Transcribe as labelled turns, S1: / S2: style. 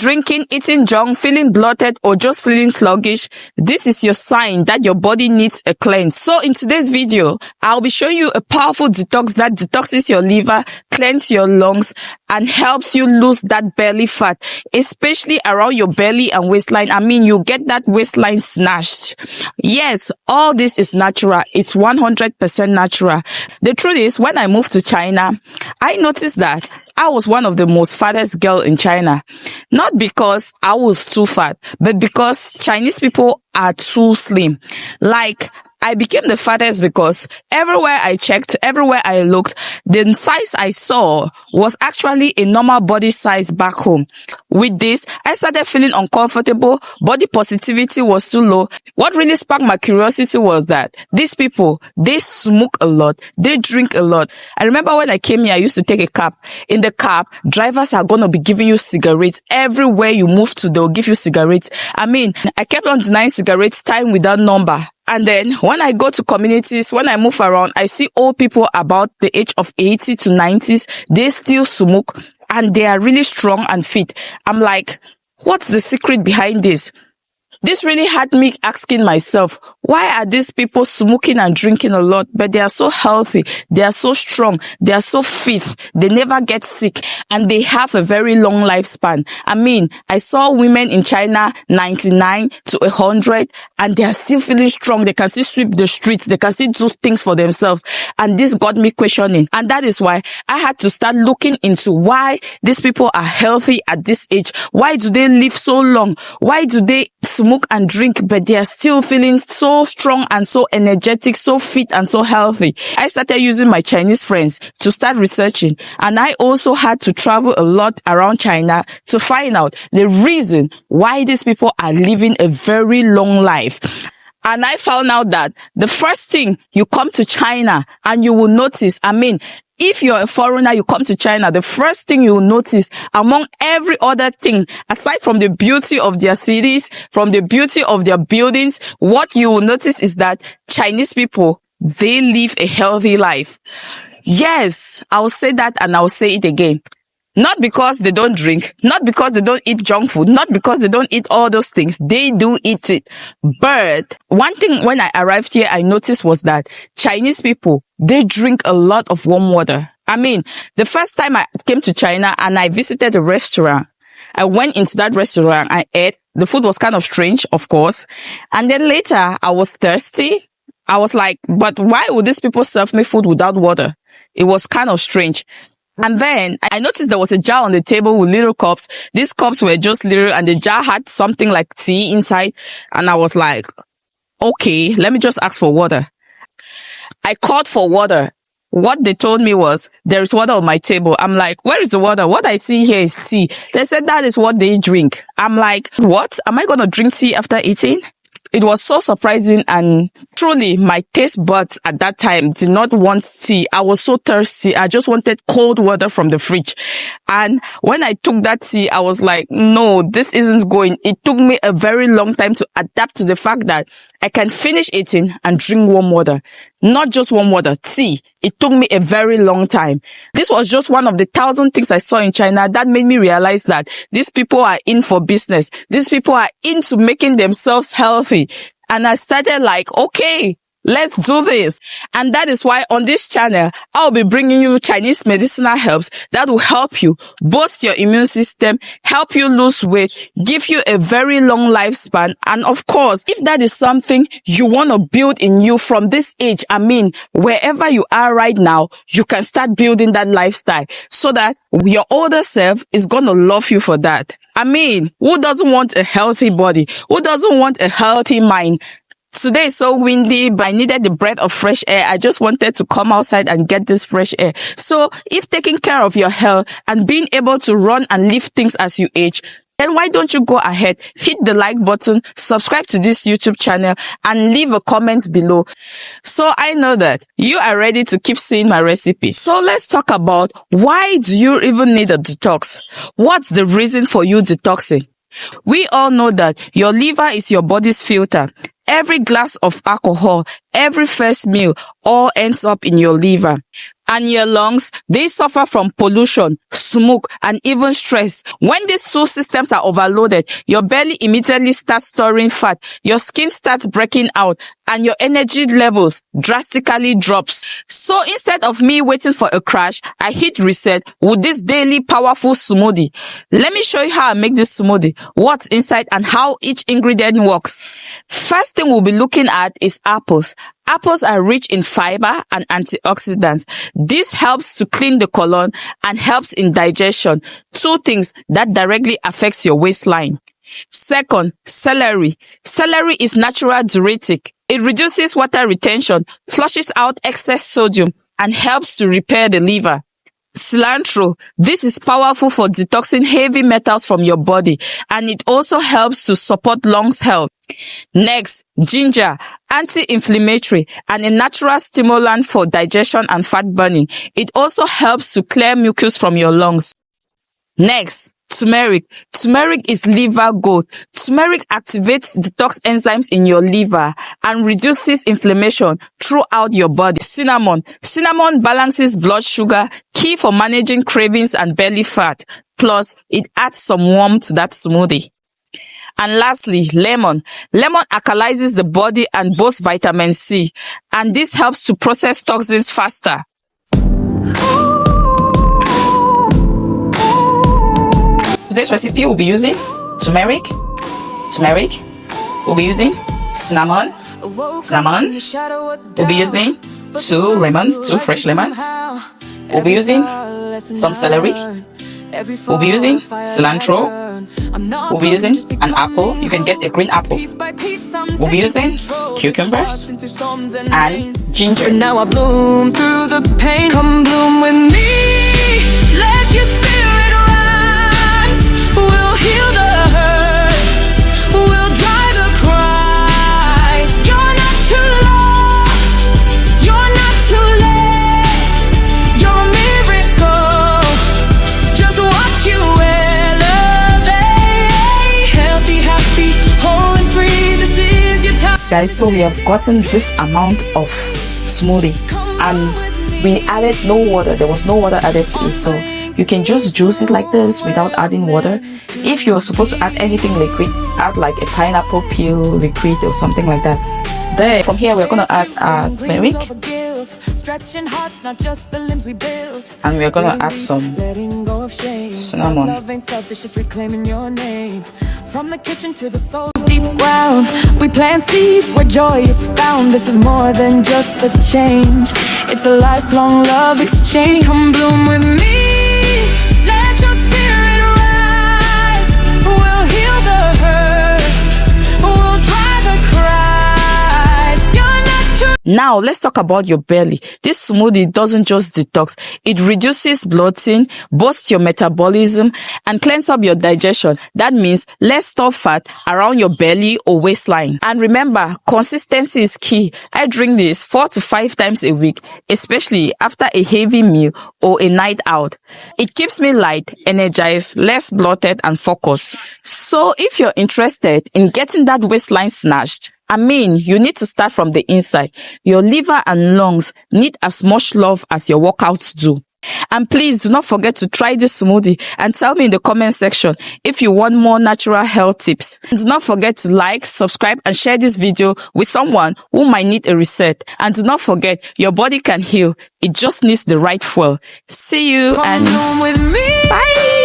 S1: drinking, eating junk, feeling bloated, or just feeling sluggish, this is your sign that your body needs a cleanse. So in today's video, I'll be showing you a powerful detox that detoxes your liver, cleanses your lungs, and helps you lose that belly fat, especially around your belly and waistline. I mean, you get that waistline snatched. Yes, all this is natural. It's 100% natural. The truth is, when I moved to China, I noticed that I was one of the most fattest girl in China. Not because I was too fat, but because Chinese people are too slim. Like, I became the fattest because everywhere I checked, everywhere I looked, the size I saw was actually a normal body size back home. With this, I started feeling uncomfortable. Body positivity was too low. What really sparked my curiosity was that these people, they smoke a lot. They drink a lot. I remember when I came here, I used to take a cab. In the cab, drivers are going to be giving you cigarettes. Everywhere you move to, they'll give you cigarettes. I mean, I kept on denying cigarettes time without number. And then when I go to communities, when I move around, I see old people about the age of 80 to 90s. They still smoke and they are really strong and fit. I'm like, what's the secret behind this? This really had me asking myself, why are these people smoking and drinking a lot, but they are so healthy, they are so strong, they are so fit, they never get sick, and they have a very long lifespan. I mean, I saw women in China 99 to 100, and they are still feeling strong. They can still sweep the streets, they can still do things for themselves. And this got me questioning. And that is why I had to start looking into why these people are healthy at this age. Why do they live so long? Why do they smoke and drink, but they are still feeling so strong and so energetic, so fit and so healthy? I started using my Chinese friends to start researching, and I also had to travel a lot around China to find out the reason why these people are living a very long life. And I found out that the first thing, you come to China and you will notice, I mean, if you're a foreigner, you come to China, the first thing you will notice, among every other thing, aside from the beauty of their cities, from the beauty of their buildings, what you will notice is that Chinese people, they live a healthy life. Yes, I'll say that and I'll say it again. Not because they don't drink, not because they don't eat junk food, not because they don't eat all those things. They do eat it. But one thing when I arrived here, I noticed was that Chinese people, they drink a lot of warm water. I mean, the first time I came to China and I visited a restaurant, I went into that restaurant, I ate. The food was kind of strange, of course. And then later, I was thirsty. I was like, but why would these people serve me food without water? It was kind of strange. And then I noticed there was a jar on the table with little cups. These cups were just little and the jar had something like tea inside. And I was like, okay, let me just ask for water. I called for water. What they told me was, there is water on my table. I'm like, where is the water? What I see here is tea. They said that is what they drink. I'm like, what? Am I going to drink tea after eating? It was so surprising, and truly my taste buds at that time did not want tea. I was so thirsty. I just wanted cold water from the fridge. And when I took that tea, I was like, no, this isn't going. It took me a very long time to adapt to the fact that I can finish eating and drink warm water. Not just warm water, tea. It took me a very long time. This was just one of the 1,000 things I saw in China that made me realize that these people are in for business. These people are into making themselves healthy. And I started like, okay, let's do this. And that is why on this channel, I'll be bringing you Chinese medicinal herbs that will help you boost your immune system, help you lose weight, give you a very long lifespan. And of course, if that is something you want to build in you from this age, I mean, wherever you are right now, you can start building that lifestyle so that your older self is going to love you for that. I mean, who doesn't want a healthy body? Who doesn't want a healthy mind? Today is so windy, but I needed the breath of fresh air. I just wanted to come outside and get this fresh air. So if taking care of your health and being able to run and lift things as you age, then why don't you go ahead, hit the like button, subscribe to this YouTube channel, and leave a comment below. So I know that you are ready to keep seeing my recipes. So let's talk about, why do you even need a detox? What's the reason for you detoxing? We all know that your liver is your body's filter. Every glass of alcohol, every first meal, all ends up in your liver. And your lungs, they suffer from pollution, smoke, and even stress. When these two systems are overloaded, your belly immediately starts storing fat, your skin starts breaking out, and your energy levels drastically drops. So instead of me waiting for a crash, I hit reset with this daily powerful smoothie. Let me show you how I make this smoothie, what's inside, and how each ingredient works. First thing we'll be looking at is apples. Apples are rich in fiber and antioxidants. This helps to clean the colon and helps in digestion, two things that directly affects your waistline. Second, celery. Celery is natural diuretic. It reduces water retention, flushes out excess sodium, and helps to repair the liver. Cilantro. This is powerful for detoxing heavy metals from your body, and it also helps to support lungs health. Next, ginger. Anti-inflammatory and a natural stimulant for digestion and fat burning. It also helps to clear mucus from your lungs. Next, turmeric. Turmeric is liver gold. Turmeric activates detox enzymes in your liver and reduces inflammation throughout your body. Cinnamon. Cinnamon balances blood sugar, key for managing cravings and belly fat. Plus, it adds some warmth to that smoothie. And lastly, lemon. Lemon alkalizes the body and boosts vitamin C, and this helps to process toxins faster. Today's recipe will be using turmeric, we'll be using cinnamon, we'll be using 2 fresh lemons, we'll be using some celery, we'll be using cilantro, we'll be using an apple. You can get a green apple. We'll be using cucumbers and ginger.
S2: Now I bloom through the pain. Come bloom with me. Let your spirit rise. We'll heal the hurt. We'll dry the cries. You're not too lost. You're not too late. You're a miracle. Just watch you
S1: guys. So we have gotten this amount of smoothie and we added no water. There was no water added to it, so you can just juice it like this without adding water. If you're supposed to add anything liquid, add like a pineapple peel liquid or something like that. Then from here we're going to add turmeric, and we're going to add some cinnamon.
S2: From the kitchen to the soul's deep ground, we plant seeds where joy is found. This is more than just a change, it's a lifelong love exchange. Come bloom with me, let your spirit rise. We'll heal the hurt, we'll dry the cries. You're not too.
S1: Now let's talk about your belly. This smoothie doesn't just detox, it reduces bloating, boosts your metabolism, and cleans up your digestion. That means less stored fat around your belly or waistline. And remember, consistency is key. I drink this 4 to 5 times a week, especially after a heavy meal or a night out. It keeps me light, energized, less bloated, and focused. So if you're interested in getting that waistline snatched, you need to start from the inside. Your liver and lungs need as much love as your workouts do. And please do not forget to try this smoothie and tell me in the comment section if you want more natural health tips. And do not forget to like, subscribe, and share this video with someone who might need a reset. And do not forget, your body can heal. It just needs the right fuel. See you and bye.